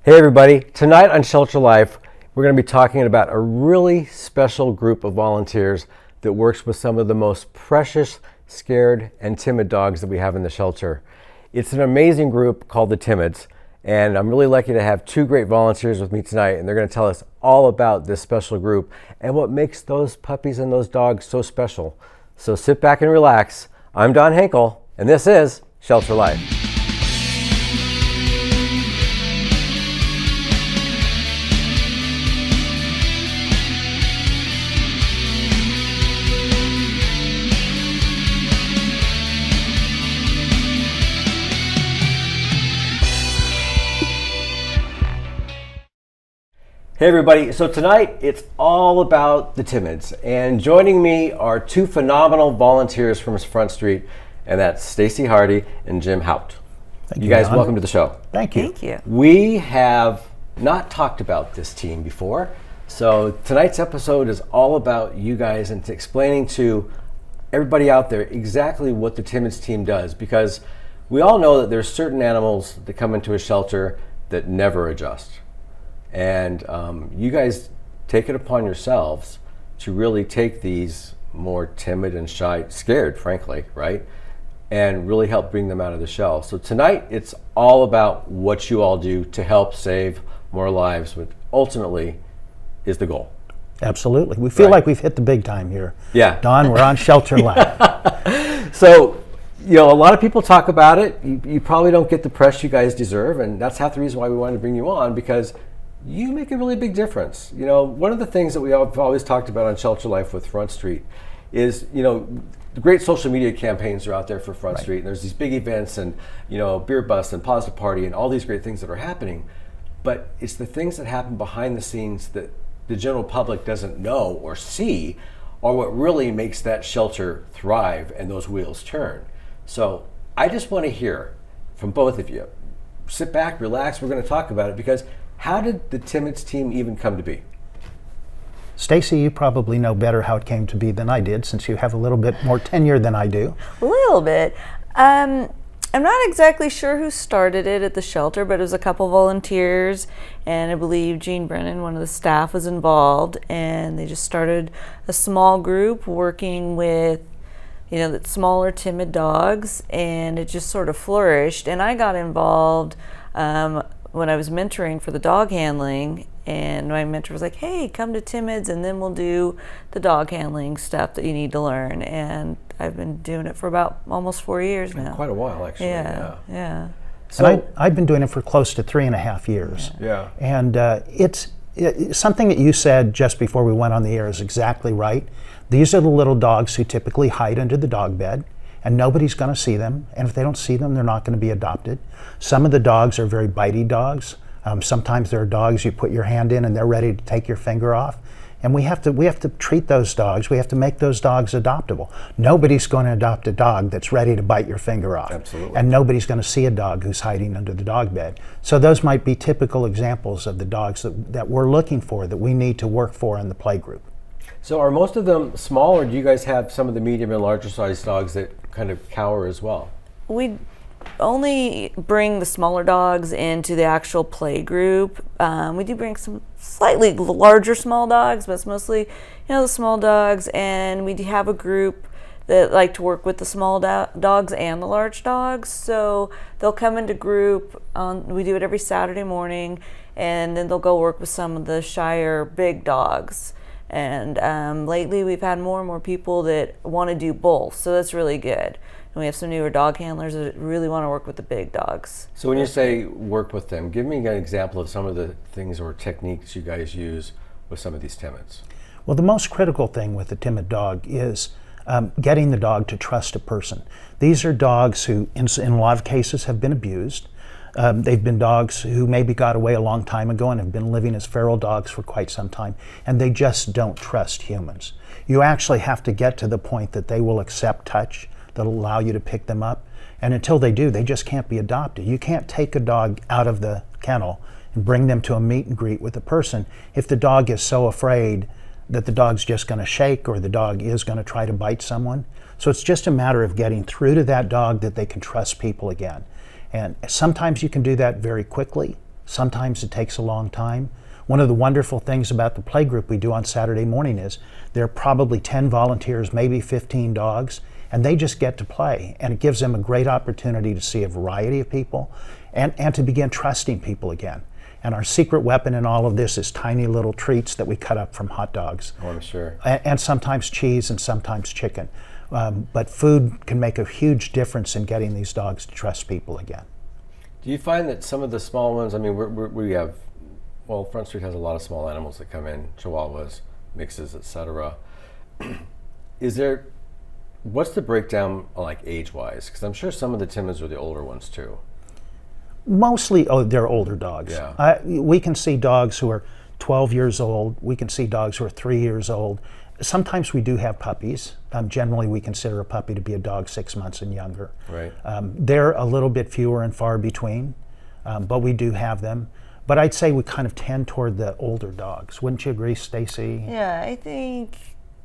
Hey everybody, tonight on Shelter Life, we're going to be talking about a really special group of volunteers that works with some of the most precious, scared, and timid dogs that we have in the shelter. It's an amazing group called the Timids, and I'm really lucky to have two great volunteers with me tonight, and they're going to tell us all about this special group and what makes those puppies and those dogs so special. So sit back and relax. I'm Don Henkel, and this is Shelter Life. Hey everybody, so tonight it's all about the Timids, and joining me are two phenomenal volunteers from Front Street, and that's Stacey Harty and Jim Houpt. Thank you guys, Don. welcome to the show. Thank you. Thank you. We have not talked about this team before, so tonight's episode is all about you guys and explaining to everybody out there exactly what the Timids team does, because we all know that there's certain animals that come into a shelter that never adjust. And you guys take it upon yourselves to really take these more timid and shy, scared, frankly, right? And really help bring them out of the shell. So tonight, it's all about what you all do to help save more lives, which ultimately is the goal. Absolutely. We feel like we've hit the big time here. Yeah. Don, we're on Shelter Life. So, you know, a lot of people talk about it. You probably don't get the press you guys deserve, and that's half the reason why we wanted to bring you on, because you make a really big difference. You know, one of the things that we have always talked about on Shelter Life with Front Street is, you know, the great social media campaigns are out there for Front Street, and there's these big events and, you know, beer bus and positive party and all these great things that are happening. But it's the things that happen behind the scenes that the general public doesn't know or see are what really makes that shelter thrive and those wheels turn. So I just want to hear from both of you. Sit back, relax, we're going to talk about it, because how did the Timids team even come to be? Stacey, you probably know better how it came to be than I did, since you have a little bit more tenure than I do. A little bit. I'm not exactly sure who started it at the shelter, but it was a couple volunteers, and I believe Jean Brennan, one of the staff, was involved, and they just started a small group working with, you know, the smaller timid dogs, and it just sort of flourished. And I got involved when I was mentoring for the dog handling, and my mentor was like, hey, come to Timids and then we'll do the dog handling stuff that you need to learn. And I've been doing it for about almost 4 years now. Quite a while, actually. Yeah. So I've been doing it for close to 3.5 years. Yeah. And it's something that you said just before we went on the air is exactly right. These are the little dogs who typically hide under the dog bed, and nobody's going to see them. And if they don't see them, they're not going to be adopted. Some of the dogs are very bitey dogs. Sometimes there are dogs you put your hand in and they're ready to take your finger off. And we have to treat those dogs. We have to make those dogs adoptable. Nobody's going to adopt a dog that's ready to bite your finger off. Absolutely. And nobody's going to see a dog who's hiding under the dog bed. So those might be typical examples of the dogs that we're looking for, that we need to work for in the play group. So are most of them small, or do you guys have some of the medium and larger sized dogs that kind of cower as well? We only bring the smaller dogs into the actual play group. We do bring some slightly larger small dogs, but it's mostly, you know, the small dogs. And we do have a group that like to work with the small dogs and the large dogs. So they'll come into group. We do it every Saturday morning, and then they'll go work with some of the shyer big dogs. And lately we've had more and more people that want to do both, so that's really good. And we have some newer dog handlers that really want to work with the big dogs. So when you say work with them, give me an example of some of the things or techniques you guys use with some of these Timids. Well, the most critical thing with a timid dog is getting the dog to trust a person. These are dogs who, in a lot of cases, have been abused. They've been dogs who maybe got away a long time ago and have been living as feral dogs for quite some time, and they just don't trust humans. You actually have to get to the point that they will accept touch, that'll allow you to pick them up, and until they do, they just can't be adopted. You can't take a dog out of the kennel and bring them to a meet and greet with a person if the dog is so afraid that the dog's just going to shake or the dog is going to try to bite someone. So it's just a matter of getting through to that dog that they can trust people again. And sometimes you can do that very quickly. Sometimes it takes a long time. One of the wonderful things about the play group we do on Saturday morning is there are probably 10 volunteers, maybe 15 dogs, and they just get to play. And it gives them a great opportunity to see a variety of people and to begin trusting people again. And our secret weapon in all of this is tiny little treats that we cut up from hot dogs. Oh, I'm sure. And sometimes cheese and sometimes chicken. But food can make a huge difference in getting these dogs to trust people again. Do you find that some of the small ones, I mean, we have, well, Front Street has a lot of small animals that come in, Chihuahuas, mixes, etc. What's the breakdown like age-wise? Because I'm sure some of the Timids are the older ones too. Mostly, they're older dogs. Yeah. We can see dogs who are 12 years old. We can see dogs who are 3 years old. Sometimes we do have puppies. Generally, we consider a puppy to be a dog 6 months and younger. Right. They're a little bit fewer and far between, but we do have them. But I'd say we kind of tend toward the older dogs. Wouldn't you agree, Stacy? Yeah, I think,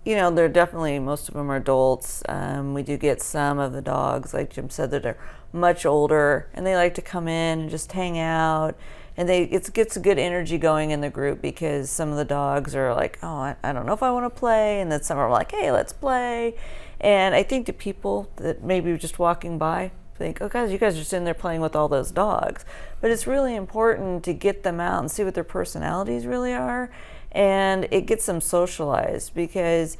they're definitely, most of them are adults. We do get some of the dogs, like Jim said, that are much older, and they like to come in and just hang out. And it gets a good energy going in the group, because some of the dogs are like, oh, I don't know if I want to play. And then some are like, hey, let's play. And I think the people that maybe were just walking by think, oh, guys, you guys are sitting there playing with all those dogs. But it's really important to get them out and see what their personalities really are. And it gets them socialized, because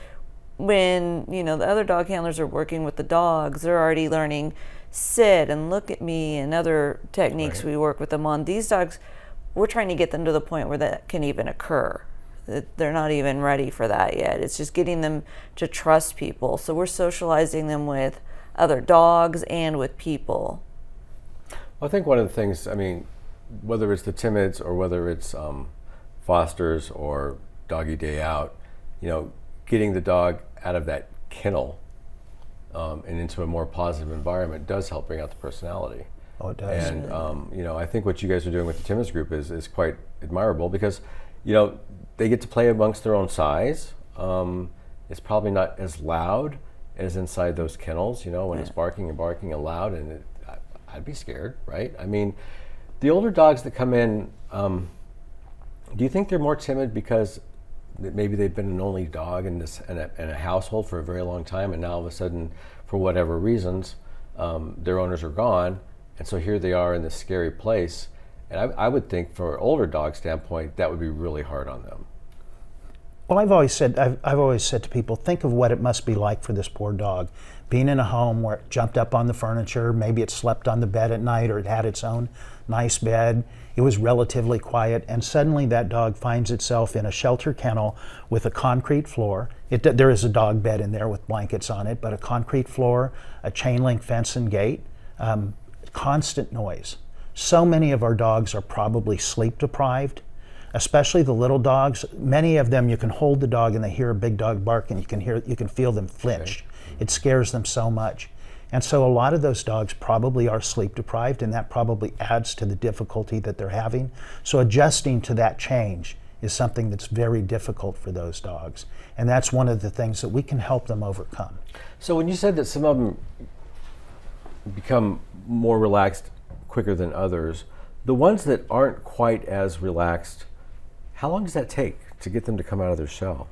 when, the other dog handlers are working with the dogs, they're already learning sit and look at me and other techniques. Right. We work with them on. These dogs, we're trying to get them to the point where that can even occur. They're not even ready for that yet. It's just getting them to trust people. So we're socializing them with other dogs and with people. Well, I think one of the things, I mean, whether it's the Timids or whether it's Fosters or Doggy Day Out, getting the dog out of that kennel and into a more positive environment does help bring out the personality. Oh, it does. And I think what you guys are doing with the Timids group is quite admirable, because they get to play amongst their own size. It's probably not as loud as inside those kennels. When it's barking and barking aloud, and I'd be scared, right? I mean, the older dogs that come in, do you think they're more timid because maybe they've been an only dog in a household for a very long time, and now all of a sudden, for whatever reasons, their owners are gone, and so here they are in this scary place? And I would think, from an older dog standpoint, that would be really hard on them. Well, I've always said to people, think of what it must be like for this poor dog, being in a home where it jumped up on the furniture, maybe it slept on the bed at night, or it had its own nice bed. It was relatively quiet, and suddenly that dog finds itself in a shelter kennel with a concrete floor. There is a dog bed in there with blankets on it, but a concrete floor, a chain link fence and gate, constant noise. So many of our dogs are probably sleep deprived, especially the little dogs. Many of them, you can hold the dog and they hear a big dog bark, and you can feel them flinch. Right. It scares them so much. And so a lot of those dogs probably are sleep deprived, and that probably adds to the difficulty that they're having. So adjusting to that change is something that's very difficult for those dogs. And that's one of the things that we can help them overcome. So when you said that some of them become more relaxed quicker than others, the ones that aren't quite as relaxed, how long does that take to get them to come out of their shell?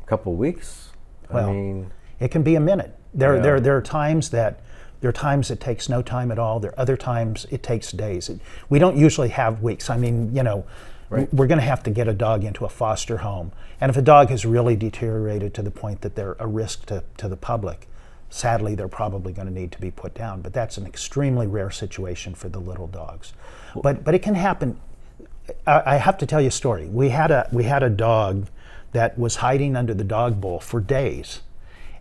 A couple of weeks? Well, I mean, it can be a minute. There are times it takes no time at all. There are other times it takes days. We don't usually have weeks. I mean, right. We're going to have to get a dog into a foster home. And if a dog has really deteriorated to the point that they're a risk to the public, sadly, they're probably going to need to be put down. But that's an extremely rare situation for the little dogs. But it can happen. I have to tell you a story. We had a dog that was hiding under the dog bowl for days.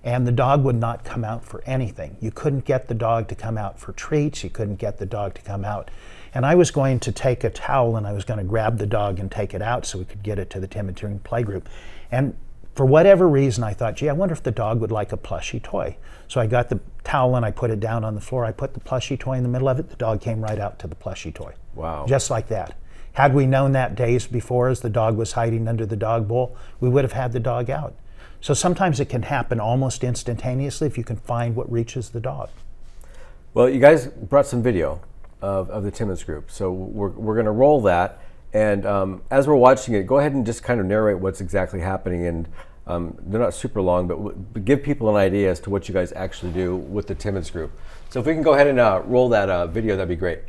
And the dog would not come out for anything. You couldn't get the dog to come out for treats. You couldn't get the dog to come out. And I was going to take a towel and I was going to grab the dog and take it out so we could get it to the Timid playgroup. And for whatever reason, I thought, gee, I wonder if the dog would like a plushy toy. So I got the towel and I put it down on the floor. I put the plushy toy in the middle of it. The dog came right out to the plushy toy. Wow. Just like that. Had we known that days before, as the dog was hiding under the dog bowl, we would have had the dog out. So sometimes it can happen almost instantaneously if you can find what reaches the dog. Well, you guys brought some video. of the Timids group. So we're going to roll that. And as we're watching it, go ahead and just kind of narrate what's exactly happening. And they're not super long, but give people an idea as to what you guys actually do with the Timids group. So if we can go ahead and roll that video, that'd be great.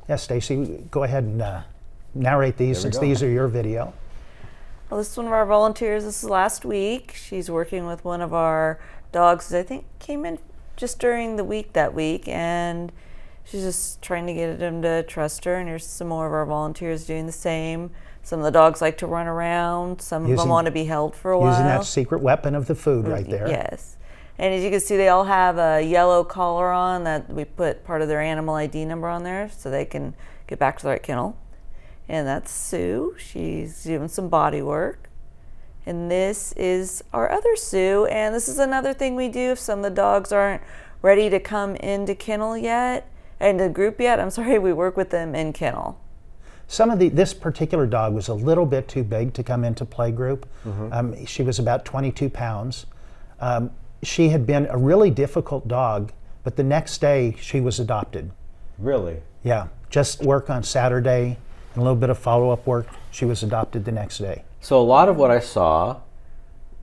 Yeah, Stacey, go ahead and narrate these since these are your video. Well, this is one of our volunteers. This is last week. She's working with one of our dogs that I think came in just during the week that week, and she's just trying to get him to trust her. And here's some more of our volunteers doing the same. Some of the dogs like to run around. Some of them want to be held for a while. Using that secret weapon of the food right there. Yes. And as you can see, they all have a yellow collar on that we put part of their animal ID number on there so they can get back to the right kennel. And that's Sue. She's doing some body work. And this is our other Sue. And this is another thing we do if some of the dogs aren't ready to come into kennel yet, and the group yet. I'm sorry, we work with them in kennel. This particular dog was a little bit too big to come into play group. She was about 22 pounds. She had been a really difficult dog, but the next day she was adopted. Really? Yeah, just work on Saturday and a little bit of follow-up work. She was adopted the next day. So a lot of what I saw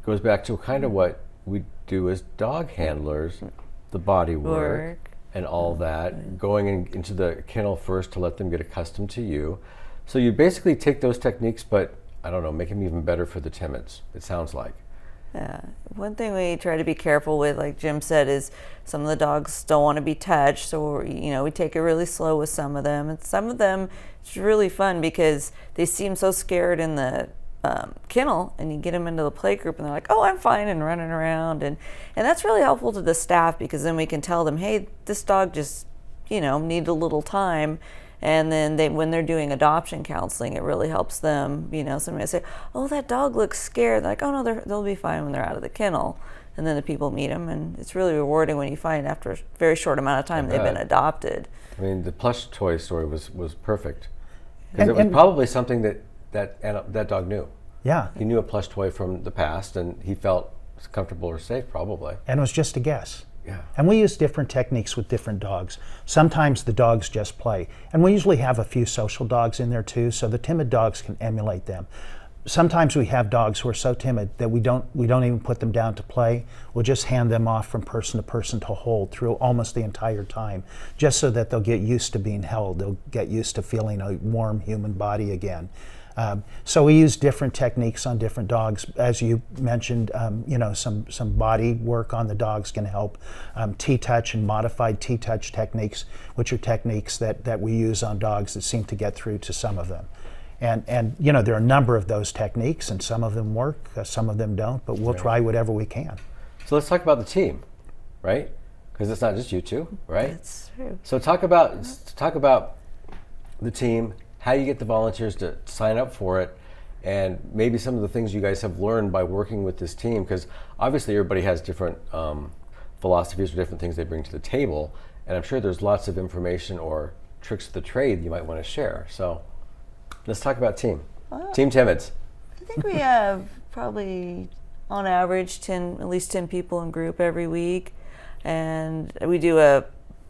goes back to kind of what we do as dog handlers, the body work. And all that, going into the kennel first to let them get accustomed to you. So you basically take those techniques, but I don't know, make them even better for the Timids, it sounds like. Yeah. One thing we try to be careful with, like Jim said, is some of the dogs don't want to be touched. So, we take it really slow with some of them. And some of them, it's really fun because they seem so scared in the kennel, and you get them into the play group and they're like, oh, I'm fine, and running around. And that's really helpful to the staff because then we can tell them, hey, this dog just, needs a little time. And then when they're doing adoption counseling, it really helps them. Somebody will say, oh, that dog looks scared. They're like, oh, no, they'll be fine when they're out of the kennel. And then the people meet them, and it's really rewarding when you find after a very short amount of time they've been adopted. I mean, the plush toy story was perfect. Because it was probably something that dog knew. Yeah. He knew a plush toy from the past, and he felt comfortable or safe, probably. And it was just a guess. Yeah. And we use different techniques with different dogs. Sometimes the dogs just play. And we usually have a few social dogs in there too, so the timid dogs can emulate them. Sometimes we have dogs who are so timid that we don't even put them down to play. We'll just hand them off from person to person to hold through almost the entire time, just so that they'll get used to being held. They'll get used to feeling a warm human body again. So we use different techniques on different dogs. As you mentioned, some body work on the dogs can help. T-touch and modified T-touch techniques, which are techniques that we use on dogs that seem to get through to some of them. And there are a number of those techniques, and some of them work, some of them don't, but we'll try whatever we can. So let's talk about the team, right? Because it's not just you two, right? That's true. So talk about the team, how you get the volunteers to sign up for it, and maybe some of the things you guys have learned by working with this team, because obviously everybody has different philosophies or different things they bring to the table, and I'm sure there's lots of information or tricks of the trade you might want to share. So let's talk about team. Team Timids. I think we have probably on average at least 10 people in group every week, and we do a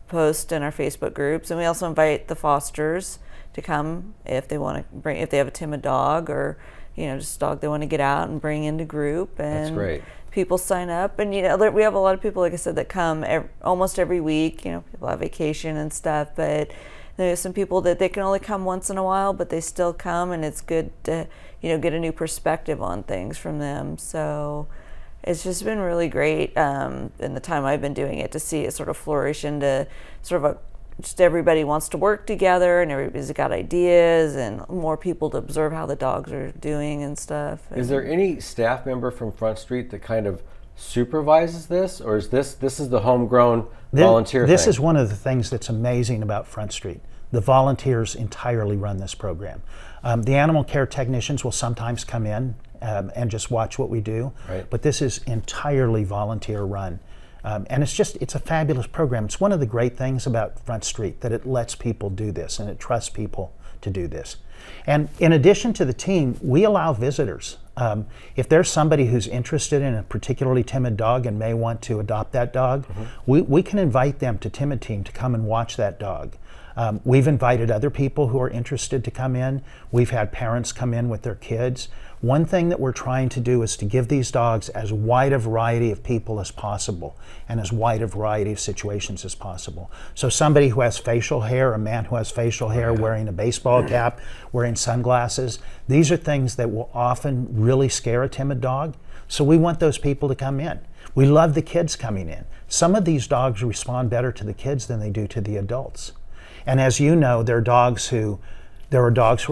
post in our Facebook groups, and we also invite the fosters to come if they have a timid dog or just a dog they want to get out and bring into group. And that's great. People sign up, and we have a lot of people, like I said, that come almost every week. People have vacation and stuff, but there's some people that they can only come once in a while, but they still come, and it's good to get a new perspective on things from them. So it's just been really great in the time I've been doing it to see it sort of flourish into sort of just everybody wants to work together, and everybody's got ideas, and more people to observe how the dogs are doing and stuff. Is there any staff member from Front Street that kind of supervises this, or is this is the homegrown volunteer This thing? is one of the things that's amazing about Front Street. The volunteers entirely run this program. The animal care technicians will sometimes come in and just watch what we do, right. But this is entirely volunteer run. And it's a fabulous program. It's one of the great things about Front Street, that it lets people do this and it trusts people to do this. And in addition to the team, we allow visitors. If there's somebody who's interested in a particularly timid dog and may want to adopt that dog, we can invite them to Timid Team to come and watch that dog. We've invited other people who are interested to come in. We've had parents come in with their kids. One thing that we're trying to do is to give these dogs as wide a variety of people as possible and as wide a variety of situations as possible. So somebody who has facial hair, a man who has facial hair wearing a baseball cap, wearing sunglasses, these are things that will often really scare a timid dog. So we want those people to come in. We love the kids coming in. Some of these dogs respond better to the kids than they do to the adults. And as you know, there are dogs who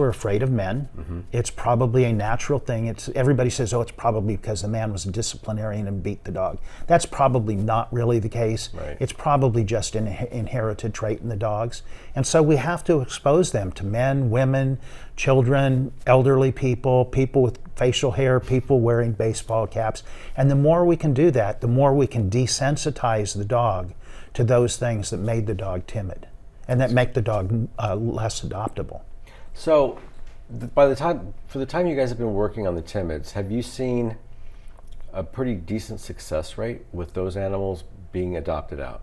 are afraid of men. It's probably a natural thing. Everybody says, oh, it's probably because the man was a disciplinarian and beat the dog. That's probably not really the case. Right. It's probably just an inherited trait in the dogs. And so we have to expose them to men, women, children, elderly people, people with facial hair, people wearing baseball caps. And the more we can do that, the more we can desensitize the dog to those things that made the dog timid and that make the dog less adoptable. So, for the time you guys have been working on the Timids, have you seen a pretty decent success rate with those animals being adopted out?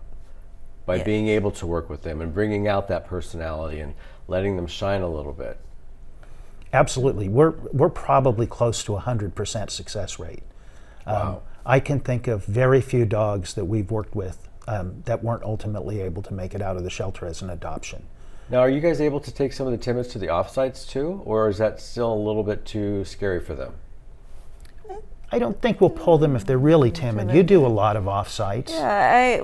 By being able to work with them and bringing out that personality and letting them shine a little bit? Absolutely. We're probably close to 100% success rate. Wow. I can think of very few dogs that we've worked with that weren't ultimately able to make it out of the shelter as an adoption. Now, are you guys able to take some of the Timids to the offsites too, or is that still a little bit too scary for them? I don't think we'll pull them if they're really timid. You do a lot of offsites. Yeah,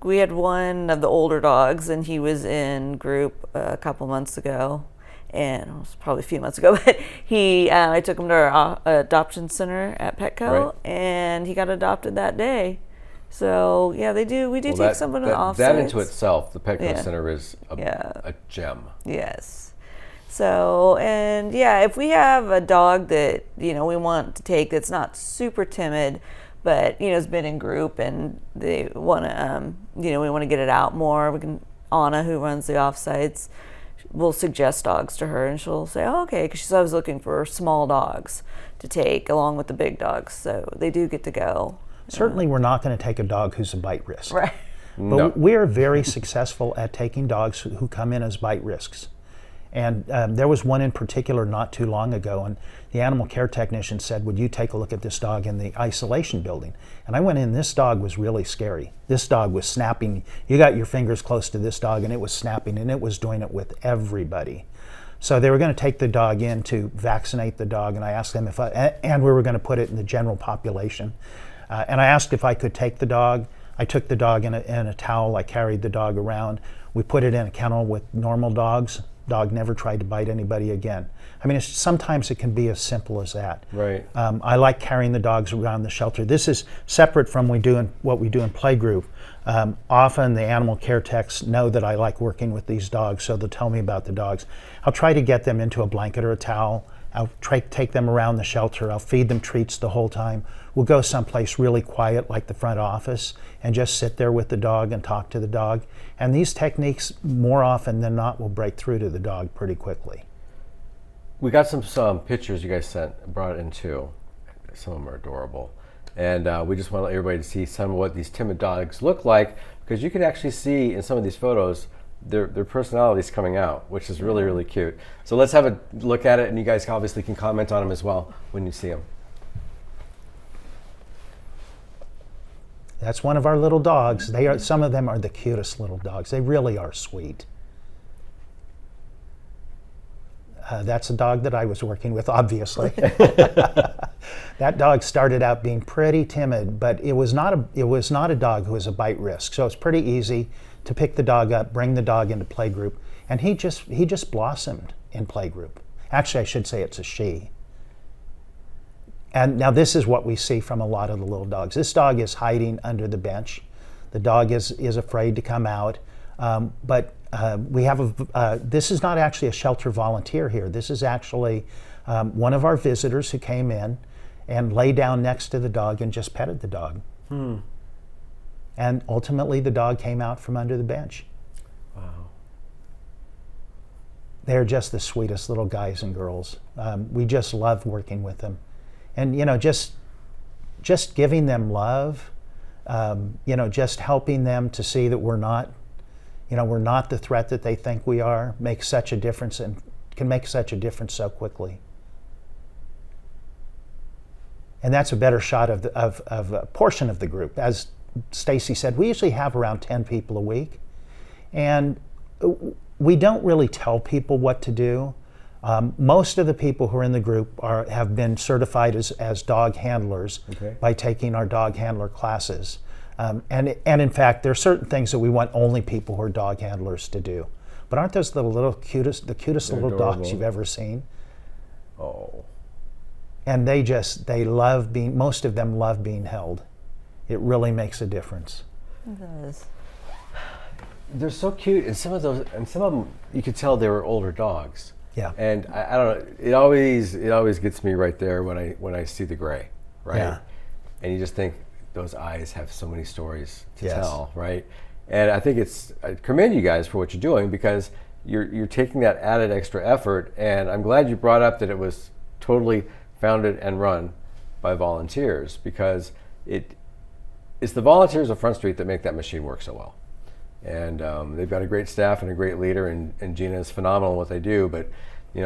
we had one of the older dogs, and he was in group a couple months ago, and it was probably a few months ago, but I took him to our adoption center at Petco, Right. and he got adopted that day. So yeah, we do take someone to the offsites. That into itself, the Petco Yeah. Center is a gem. Yes. So, and yeah, if we have a dog that, we want to take that's not super timid, but, has been in group and they want to, we want to get it out more, Anna, who runs the offsites, will suggest dogs to her and she'll say, oh, okay, because she's always looking for small dogs to take along with the big dogs. So they do get to go. Certainly we're not going to take a dog who's a bite risk. Right. But No. we are very successful at taking dogs who come in as bite risks. And there was one in particular not too long ago, and the animal care technician said, would you take a look at this dog in the isolation building? And I went in, this dog was really scary. This dog was snapping. You got your fingers close to this dog and it was snapping, and it was doing it with everybody. So they were going to take the dog in to vaccinate the dog, and I asked them and we were going to put it in the general population. And I asked if I could take the dog. I took the dog in a towel. I carried the dog around. We put it in a kennel with normal dogs. Dog never tried to bite anybody again. I mean, sometimes it can be as simple as that. Right. I like carrying the dogs around the shelter. This is separate from what we do in playgroup. Often the animal care techs know that I like working with these dogs, so they'll tell me about the dogs. I'll try to get them into a blanket or a towel. I'll try to take them around the shelter. I'll feed them treats the whole time. We'll go someplace really quiet like the front office and just sit there with the dog and talk to the dog. And these techniques, more often than not, will break through to the dog pretty quickly. We got some pictures you guys brought in too. Some of them are adorable. And we just want everybody to see some of what these timid dogs look like, because you can actually see in some of these photos their personalities coming out, which is really, really cute. So let's have a look at it, and you guys obviously can comment on them as well when you see them. That's one of our little dogs. Some of them are the cutest little dogs. They really are sweet. That's a dog that I was working with, obviously. That dog started out being pretty timid, but it was not a dog who was a bite risk. So it's pretty easy to pick the dog up, bring the dog into playgroup, and he just blossomed in playgroup. Actually, I should say it's a she. And now this is what we see from a lot of the little dogs. This dog is hiding under the bench. The dog is afraid to come out. But we have this is not actually a shelter volunteer here. This is actually one of our visitors who came in and lay down next to the dog and just petted the dog. And ultimately the dog came out from under the bench. Wow. they're just the sweetest little guys and girls. We just love working with them. And, just giving them love, just helping them to see that we're not the threat that they think we are, makes such a difference and can make such a difference so quickly. And that's a better shot of a portion of the group. As Stacey said, we usually have around 10 people a week. And we don't really tell people what to do. Most of the people who are in the group have been certified as dog handlers by taking our dog handler classes. And in fact, there are certain things that we want only people who are dog handlers to do. But aren't those the cutest little dogs you've ever seen? Oh. And most of them love being held. It really makes a difference. It does. They're so cute, and some of them you could tell they were older dogs. Yeah. And I don't know, it always gets me right there when I see the gray, right? Yeah. And you just think those eyes have so many stories to Yes. tell, right? And I think I commend you guys for what you're doing, because you're taking that added extra effort, and I'm glad you brought up that it was totally founded and run by volunteers, because it's the volunteers of Front Street that make that machine work so well. And they've got a great staff and a great leader, and Gina is phenomenal in what they do, but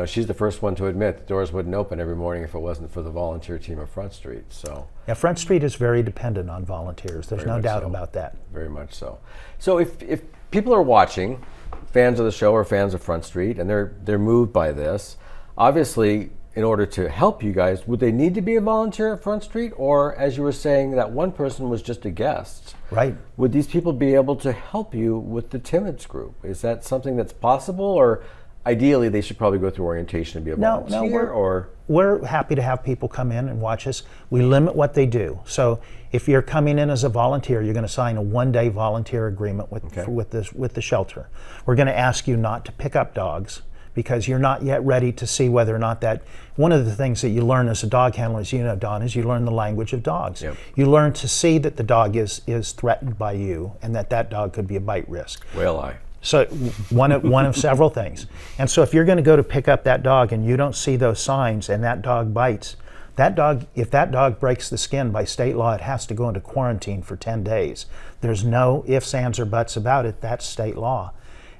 she's the first one to admit the doors wouldn't open every morning if it wasn't for the volunteer team of Front Street. So yeah, Front Street is very dependent on volunteers. There's no doubt about that. Very much so. So if people are watching, fans of the show or fans of Front Street, and they're moved by this, obviously, in order to help you guys, would they need to be a volunteer at Front Street? Or, as you were saying, that one person was just a guest? Right. Would these people be able to help you with the Timids group? Is that something that's possible? Or ideally, they should probably go through orientation and be a volunteer? We're happy to have people come in and watch us. We limit what they do. So if you're coming in as a volunteer, you're going to sign a one-day volunteer agreement with the shelter. We're going to ask you not to pick up dogs, because you're not yet ready to see whether or not that. One of the things that you learn as a dog handler, as you know, Don, is you learn the language of dogs. Yep. You learn to see that the dog is threatened by you, and that dog could be a bite risk. Well, I. So one of several things. And so if you're going to go to pick up that dog and you don't see those signs and that dog bites, if that dog breaks the skin, by state law, it has to go into quarantine for 10 days. There's no ifs, ands, or buts about it. That's state law.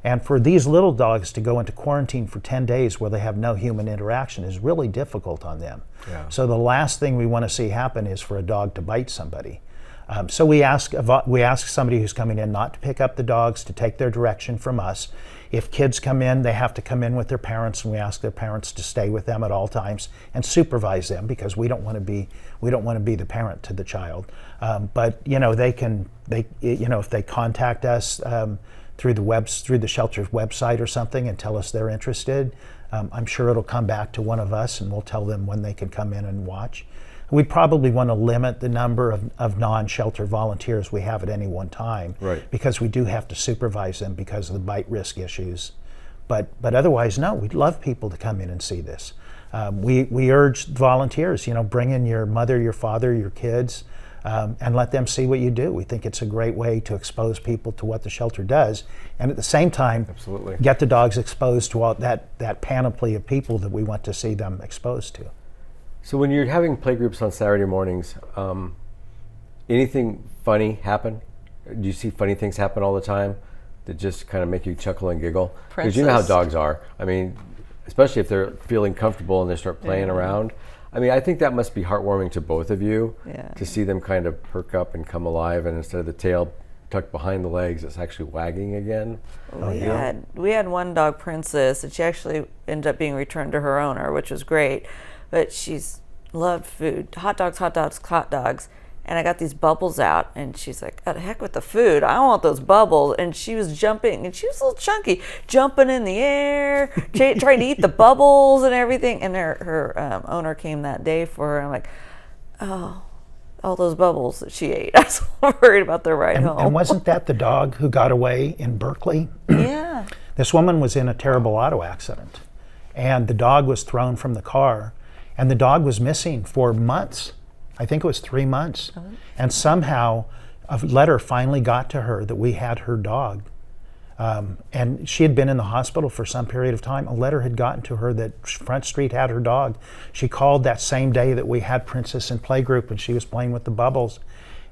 And for these little dogs to go into quarantine for 10 days where they have no human interaction is really difficult on them. Yeah. So the last thing we want to see happen is for a dog to bite somebody. So we ask somebody who's coming in not to pick up the dogs, to take their direction from us. If kids come in, they have to come in with their parents, and we ask their parents to stay with them at all times and supervise them, because we don't want to be the parent to the child. But if they contact us through the shelter's website or something and tell us they're interested, I'm sure it'll come back to one of us, and we'll tell them when they can come in and watch. We probably want to limit the number of non-shelter volunteers we have at any one time, right, because we do have to supervise them because of the bite risk issues. But otherwise, no, we'd love people to come in and see this. We urge volunteers, bring in your mother, your father, your kids, and let them see what you do. We think it's a great way to expose people to what the shelter does, and at the same time, absolutely, get the dogs exposed to all that panoply of people that we want to see them exposed to. So when you're having play groups on Saturday mornings, anything funny happen? Do you see funny things happen all the time that just kind of make you chuckle and giggle? Because you know how dogs are. I mean, especially if they're feeling comfortable and they start playing around. I mean, I think that must be heartwarming to both of you, to see them kind of perk up and come alive, and instead of the tail tucked behind the legs, it's actually wagging again. We had one dog, Princess, and she actually ended up being returned to her owner, which was great. But she's loved food, hot dogs, and I got these bubbles out, and she's like, "Oh, the heck with the food, I want those bubbles." And she was jumping, and she was a little chunky, jumping in the air, trying to eat the bubbles and everything. And her owner came that day for her. I'm like, oh, all those bubbles that she ate. I was worried about the ride home. And wasn't that the dog who got away in Berkeley? Yeah. This woman was in a terrible auto accident, and the dog was thrown from the car. And the dog was missing for months. I think it was 3 months. And somehow a letter finally got to her that we had her dog. And she had been in the hospital for some period of time. A letter had gotten to her that Front Street had her dog. She called that same day that we had Princess in playgroup and she was playing with the bubbles.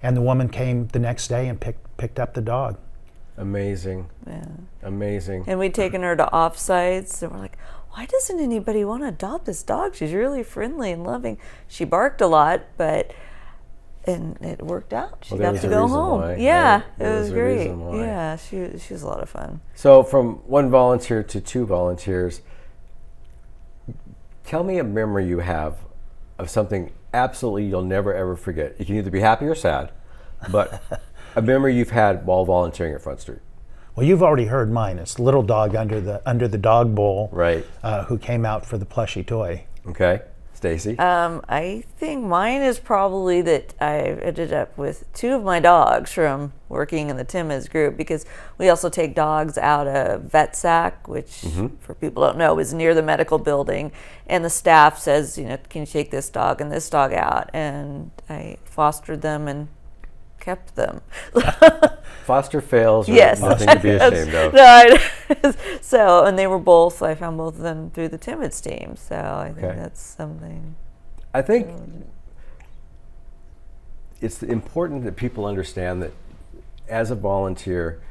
And the woman came the next day and picked up the dog. Amazing. Yeah. Amazing. And we'd taken her to offsites, and we're like, why doesn't anybody want to adopt this dog? She's really friendly and loving. She barked a lot, and it worked out. She Well, got to go home. Yeah, right? it was a great. reason why. Yeah, she was a lot of fun. So from one volunteer to two volunteers, tell me a memory you have of something absolutely you'll never ever forget. You can either be happy or sad, but a memory you've had while volunteering at Front Street. Well, you've already heard mine. It's the little dog under the dog bowl, Right. Who came out for the plushie toy. Okay. Stacey? I think mine is probably that I ended up with two of my dogs from working in the Timids group, because we also take dogs out of VetSac, which for people who don't know is near the medical building, and the staff says, can you take this dog and this dog out? And I fostered them and kept them. Foster fails are Yes. nothing to be ashamed of. So, and I found both of them through the Timids team. So I think that's something. I think it's important that people understand that as a volunteer,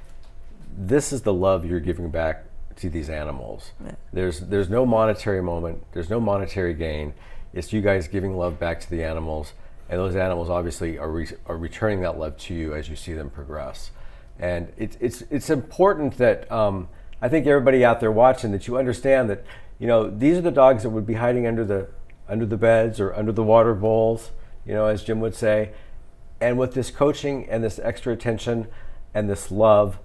this is the love you're giving back to these animals. Yeah. There's no monetary moment. There's no monetary gain. It's you guys giving love back to the animals, and those animals obviously are returning that love to you as you see them progress. And it's important that I think everybody out there watching, that you understand that these are the dogs that would be hiding under the beds or under the water bowls, as Jim would say. And with this coaching and this extra attention and this love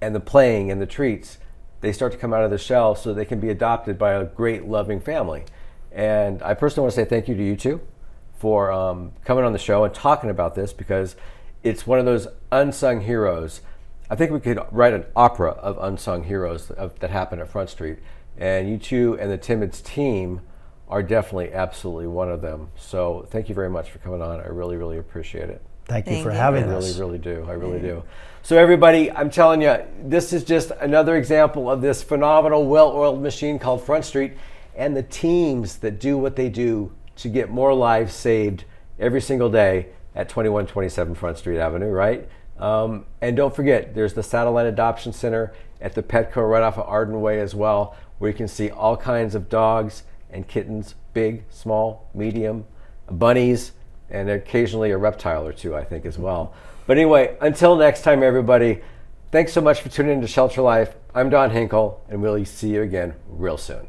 and the playing and the treats, they start to come out of the shell so they can be adopted by a great loving family. And I personally want to say thank you to you two for coming on the show and talking about this, because it's one of those unsung heroes. I think we could write an opera of unsung heroes that happen at Front Street. And you two and the Timids team are definitely absolutely one of them. So thank you very much for coming on. I really, really appreciate it. Thank you Thank for you. having I us. really, really do. I really do. So everybody, I'm telling you, this is just another example of this phenomenal, well-oiled machine called Front Street, and the teams that do what they do to get more lives saved every single day at 2127 Front Street Avenue, right? And don't forget, there's the Satellite Adoption Center at the Petco right off of Arden Way as well, where you can see all kinds of dogs and kittens, big, small, medium, bunnies, and occasionally a reptile or two, I think, as well. But anyway, until next time, everybody, thanks so much for tuning in to Shelter Life. I'm Don Hinkle, and we'll see you again real soon.